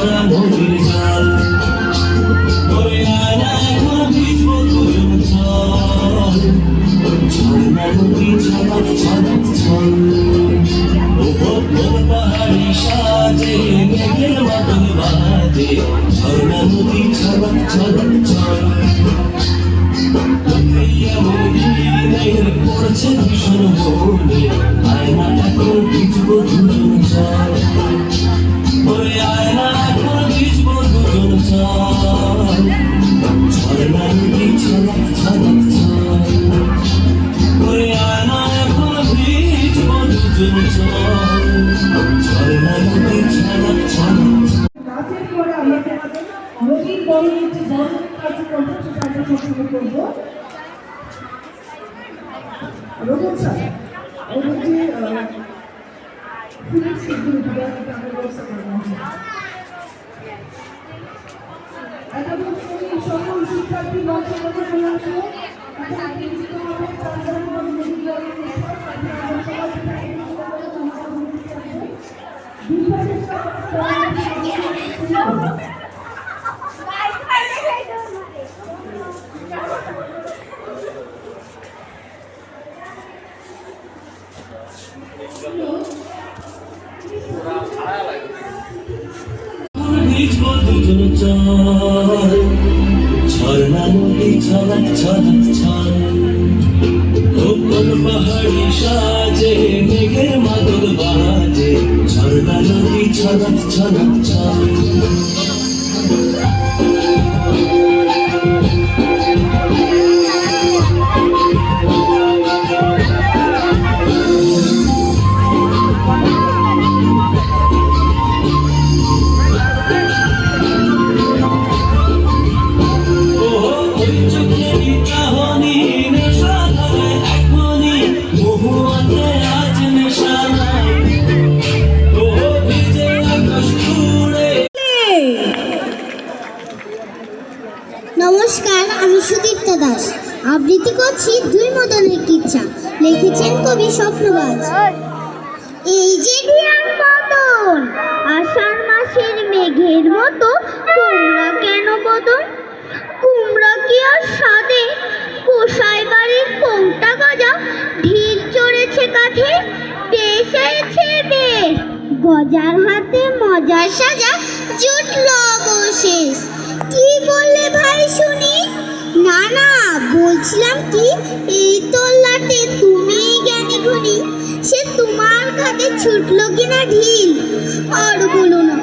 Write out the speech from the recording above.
ভরা নদীর জল ওরে আয়না এখন ভিজবো দুজন চল ঝর্ণা নদী ছলক ছলক ছল ওপর পাহাড়ি সাজে মেঘের মতন বাজে ঝর্ণা নদী ছলক ছলক ছল পড়ছে ভীষণ মনে আয়না এখন ভিজবো দুজন চল ওরে আয়না এখন ভিজবো দুজন চল ঝর্ণা নদী ছলক ছলক ছল ওরে আয়না এখন ভিজবো দুজন চল ঝর্ণা নদী ছলক ছলক নাচের পরে আমরা তোমাদের নদীর বর্ণের যে বর্ণের কার্যক্রম সেটা আমরা সম্পূর্ণ করবো। রোবট স্যার ওদের যে ফুলের সিদ্ধ আমরা ব্যবস্থা করবো। একাদশ শ্রেণীর সকল শিক্ষার্থী মঞ্চের মধ্যে চলে আসলো। ঝর্ণা নদী ছলক ছলক ছল ওপর পাহাড়ি সাজে মেঘের মাদল বাজে ঝর্ণা নদী ছলক ছলক ছল নমস্কার, আমি সুদীপ্তা দাস আবৃত্তি করছি দুই মদনের কিচ্ছা। লিখেছেন কবি স্বপ্নবাজ। এই যে ধিয়ান মদন আষাঢ় মাসের মেঘের মতো কুমড়া কেন বদন কুমড়া কি আর সাদে কোষাই বাড়ির পোংটা গজা ঢিল চড়েছে কাঁধে বেশ হয়েছে বেশ গজার হাতে মজার সাজা জুটল অবশেষ। কি বললে ভাই শুনি? না না, বলছিলাম কি এই তল্লাটে তুমি জ্ঞানী গুণী সে তোমার খাতে ছুটলো কিনা ঢিল। আর বলো না